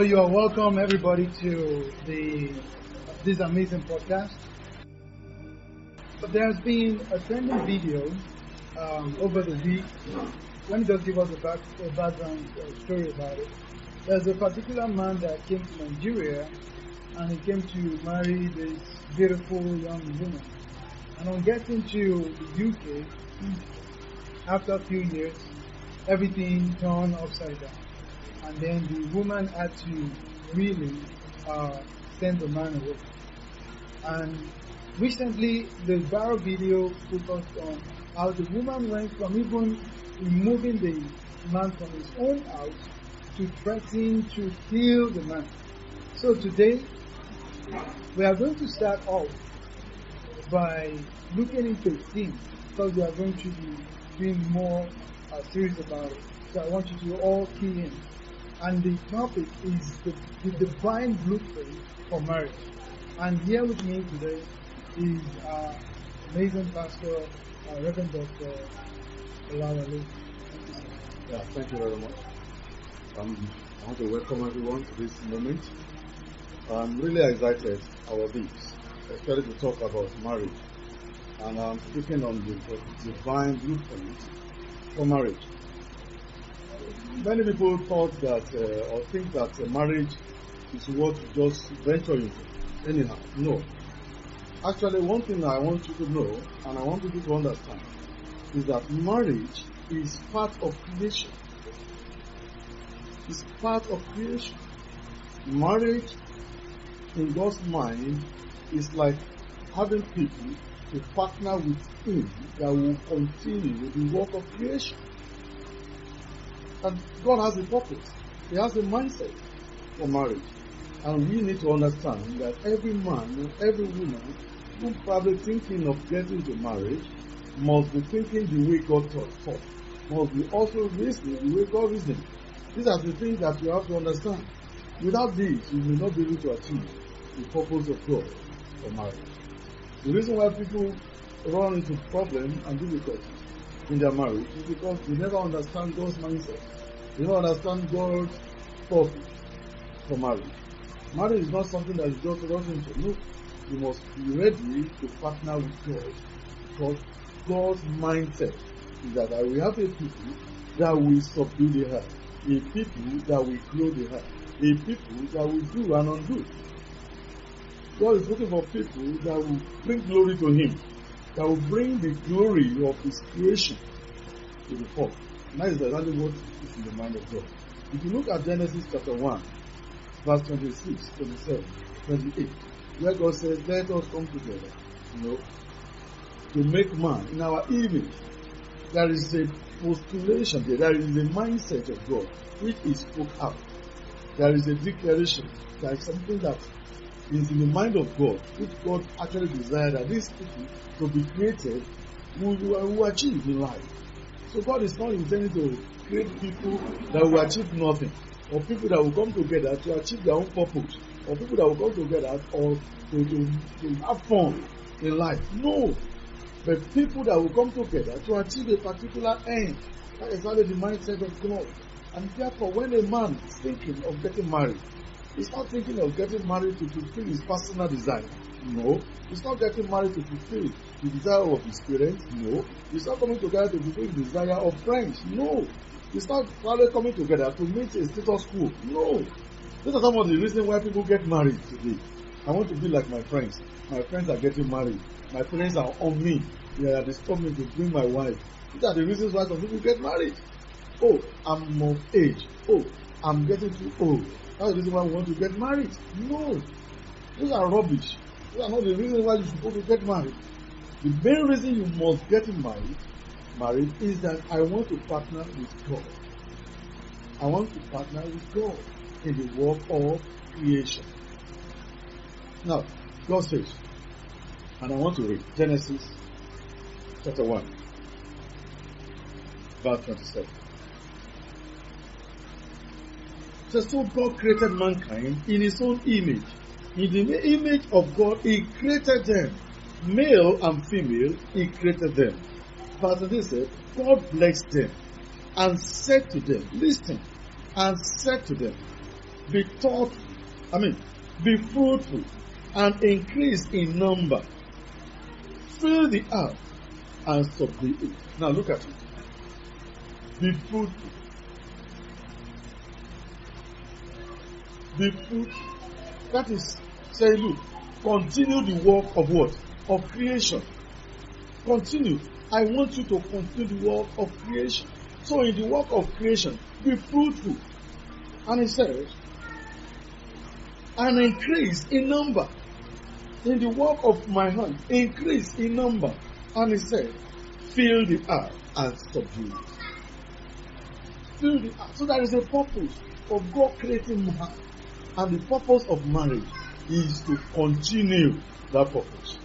You are welcome, everybody, to this amazing podcast. There has been a trending video over the week. Let me just give us a background story about it. There's a particular man that came to Nigeria, and he came to marry this beautiful young woman. And on getting to the UK, after a few years, everything turned upside down. And then the woman had to really send the man away. And recently, the viral video focused on how the woman went from even removing the man from his own house to threatening to kill the man. So today, we are going to start off by looking into things, because we are going to be doing more series about it. So I want you to all key in. And the topic is the divine blueprint for marriage. And here with me today is amazing pastor, Rev'd Dr. Olawole. Yeah, thank you very much. I want to welcome everyone to this moment. I'm really excited about this, especially to talk about marriage. And I'm speaking on the divine blueprint for marriage. Many people thought that or think that marriage is what you just venture into. Anyhow, no. Actually, one thing I want you to know, and I want you to understand, is that marriage is part of creation. It's part of creation. Marriage, in God's mind, is like having people to partner with Him that will continue the work of creation. And God has a purpose. He has a mindset for marriage. And we need to understand that every man and every woman who probably thinking of getting into marriage must be thinking the way God thought. Must be also reasoning the way God reasoned. These are the things that you have to understand. Without these, you will not be able to achieve the purpose of God for marriage. The reason why people run into problems and difficulties in their marriage is because they never understand God's mindset. They don't understand God's purpose for marriage. Marriage is not something that you just rush into. No, you must be ready to partner with God, because God's mindset is that I will have a people that will subdue the earth, a people that will grow the earth, a people that will do and undo. God is looking for people that will bring glory to Him, that will bring the glory of His creation to the fore. And that is exactly what is in the mind of God. If you look at Genesis chapter 1, verse 26, 27, 28, where God says, let us come together, to make man in our image. There is a postulation there is a mindset of God which is spoke out. There is a declaration. There is something that is in the mind of God, which God actually desired that these people to be created who achieve in life. So God is not intending to create people that will achieve nothing, or people that will come together to achieve their own purpose, or people that will come together or to have fun in life. No, but people that will come together to achieve a particular end. That is exactly the mindset of God. And therefore, when a man is thinking of getting married, he's not thinking of getting married to fulfill his personal desire. No. He's not getting married to fulfill the desire of his parents. No. He's not coming together to fulfill the desire of friends. No. He's not probably coming together to meet a status quo. No. These are some of the reasons why people get married today. I want to be like my friends. My friends are getting married. My parents are on me. They are disturbing me to bring my wife. These are the reasons why some people get married. Oh, I'm of age. Oh, I'm getting too old. That's the reason why we want to get married. No. Those are rubbish. Those are not the reason why you're supposed to get married. The main reason you must get married is that I want to partner with God. I want to partner with God in the work of creation. Now, God says, and I want to read Genesis chapter 1, verse 27. It says, so God created mankind in His own image. In the image of God, He created them. Male and female, He created them. Verse 28 said, God blessed them and said to them, listen, and said to them, be taught, be fruitful and increase in number. Fill the earth and subdue it. Now look at it. Be fruitful. Be fruitful. That is saying, look, continue the work of what? Of creation. Continue. I want you to continue the work of creation. So in the work of creation, be fruitful. And he says, and increase in number. In the work of my hand, increase in number. And he said, fill the earth and subdue it. Fill the earth. So there is a purpose of God creating man. And the purpose of marriage is to continue that purpose.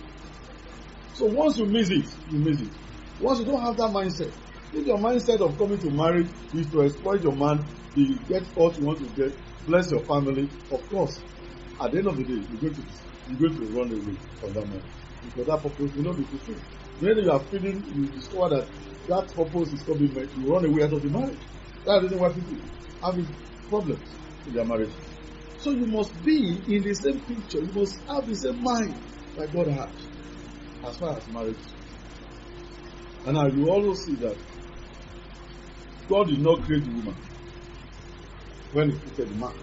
So once you miss it, you miss it. Once you don't have that mindset, if your mindset of coming to marriage is to exploit your man, get what you want to get, bless your family, of course, at the end of the day, you're going to run away from that marriage. Because that purpose will not be fulfilled. When you are feeling, you discover that purpose is not being met, you run away out of the marriage. That's the reason why people having problems in their marriage. So you must be in the same picture. You must have the same mind that God has as far as marriage. And now you also see that God did not create the woman when he created the man.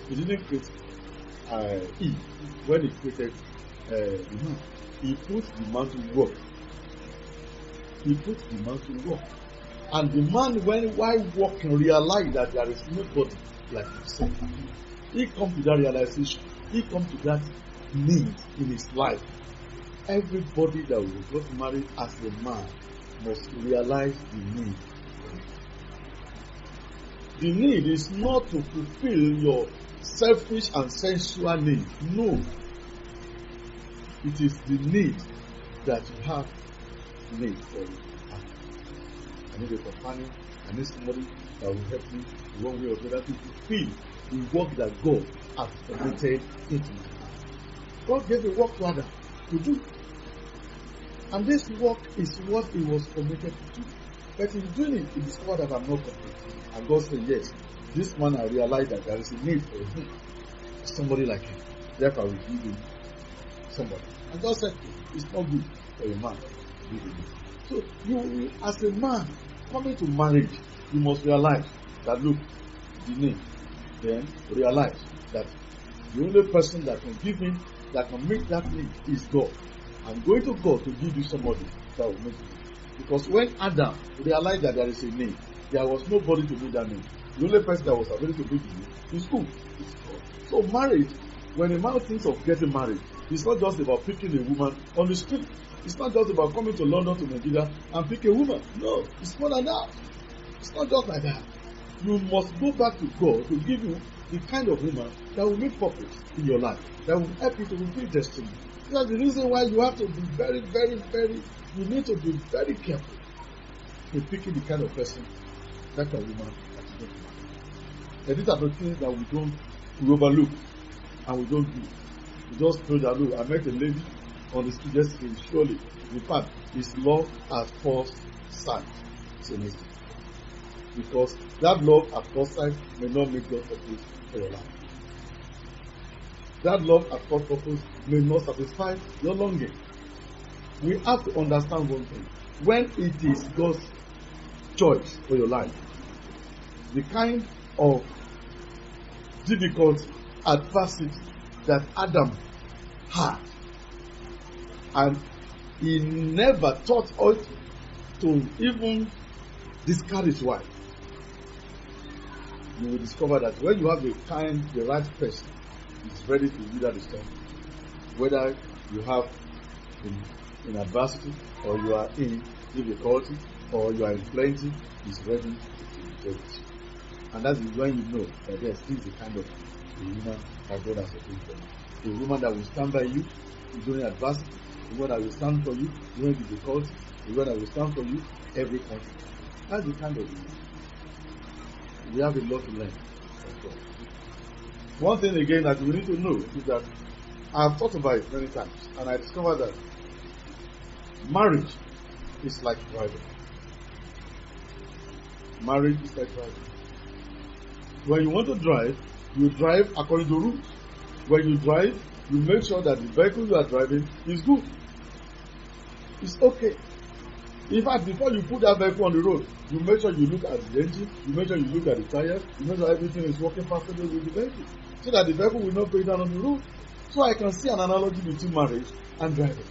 He didn't create Eve when he created the man. He put the man to work. He put the man to work. And the man, while working, realized that there is nobody like himself. He comes to that realization. He comes to that need in his life. Everybody that will get married as a man must realize the need. The need is not to fulfill your selfish and sensual need. No. It is the need that you have need for you. I need a companion. I need somebody that will help me in one way or the other to fulfill the work that God has committed into my life. God gave a work to Adam to do. And this work is what he was committed to do. But in doing it, he discovered that I'm not complete. And God said, yes, this man, I realized that there is a need for him. Somebody like him. Therefore, I will give him somebody. And God said, it's not good for a man to give him. So, you, as a man, coming to marriage, you must realize that, look, the need. Then realize that the only person that can give him, that can meet that need is God. I'm going to God to give you somebody that will meet it. Because when Adam realized that there is a need, there was nobody to meet that need. The only person that was available to meet the need is who? It's God. So marriage, when a man thinks of getting married, it's not just about picking a woman on the street. It's not just about coming to London, to Nigeria, and pick a woman. No, it's more than that. It's not just like that. You must go back to God to give you the kind of woman that will make purpose in your life, that will help you to fulfill destiny. That's the reason why you have to be very, very, very, you need to be very careful in picking the kind of person, that kind of woman that you don't marry. And these are the things that we overlook and we don't do. We just know that, look, I met a lady on the street yesterday, surely, in fact, it's love at first sight. Because that love at first sight may not make God purpose for your life. That love at first purpose may not satisfy your longing. We have to understand one thing. When it is God's choice for your life, the kind of difficulty, adversity that Adam had, and he never thought to even discard his wife. You will discover that when you have the right person, is ready to weather the storm. Whether you have in adversity, or you are in difficulty, or you are in plenty, is ready to do it. And that is when you know that yes, this is the kind of a woman that God has ordained for you. A woman that will stand by you during adversity, a woman that will stand for you during difficulty, a woman that will stand for you every conflict. That's the kind of woman. We have a lot to learn from God. One thing again that we need to know is that I have thought about it many times, and I discovered that marriage is like driving. Marriage is like driving. When you want to drive, You drive according to rules. When you drive, you make sure that the vehicle you are driving is good. It's okay. In fact, before you put that vehicle on the road, you make sure you look at the engine, you make sure you look at the tires, you make sure everything is working perfectly with the vehicle, so that the vehicle will not break down on the road. So I can see an analogy between marriage and driving.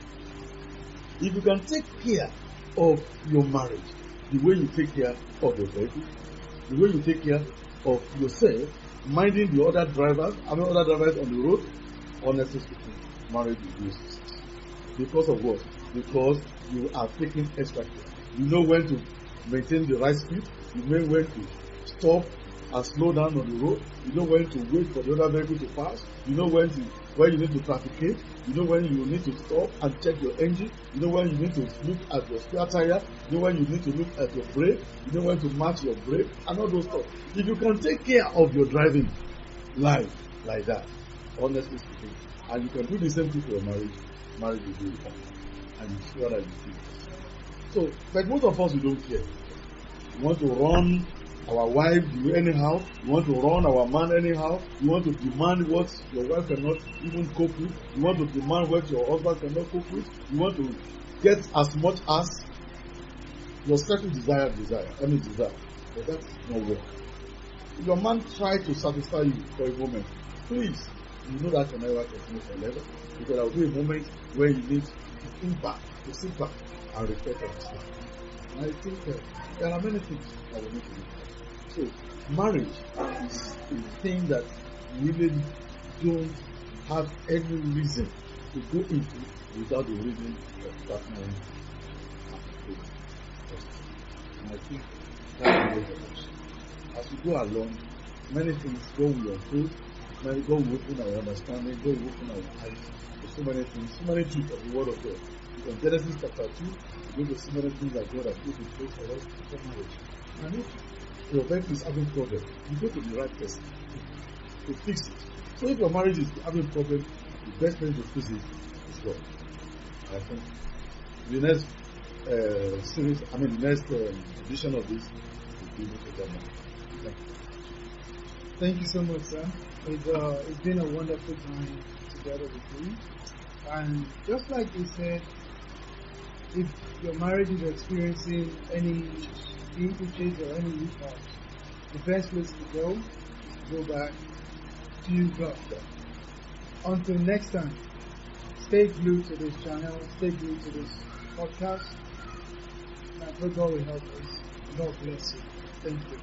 If you can take care of your marriage, the way you take care of your vehicle, the way you take care of yourself, minding the other drivers on the road, honestly speaking, marriage will be success. Because of what? Because you are taking extra care. You know when to maintain the right speed. You know when to stop and slow down on the road. You know when to wait for the other vehicle to pass. You know when you need to trafficate. You know when you need to stop and check your engine. You know when you need to look at your spare tire. You know when you need to look at your brake. You know when to match your brake and all those stuff. If you can take care of your driving life like that, honestly speaking, and you can do the same thing for your marriage will be fine. And you see what I do. So, but most of us, we don't care. We want to run our wife anyhow. We want to run our man anyhow. You want to demand what your wife cannot even cope with. You want to demand what your husband cannot cope with. You want to get as much as your certain desire. But that's not work. If your man tries to satisfy you for a moment, please, you know that can never continue forever. Because there will be a moment where you need to think back, to sit back and reflect on this life. And I think there are many things that we need to do. So, marriage is a thing that we really don't have any reason to go into without the reason of partnering and and I think that's the way for us. As we go along, many things God will unfold, God will open our understanding, God will open our eyes to so many things, so many truths of the Word of God. From Genesis chapter 2, we go to so many things that God has put in place for us for marriage. And if your wife is having problems, you go to the right person to fix it. So if your marriage is having problems, the best person to fix it is God. I think the next edition of this will be able to come out. Thank you so much, sir. It's been a wonderful time together with you. And just like you said, if your marriage is experiencing any linkages or any weakness, the best place to go back to God. Until next time, stay glued to this channel, stay glued to this podcast. And I pray God will help us. God bless you. Thank you.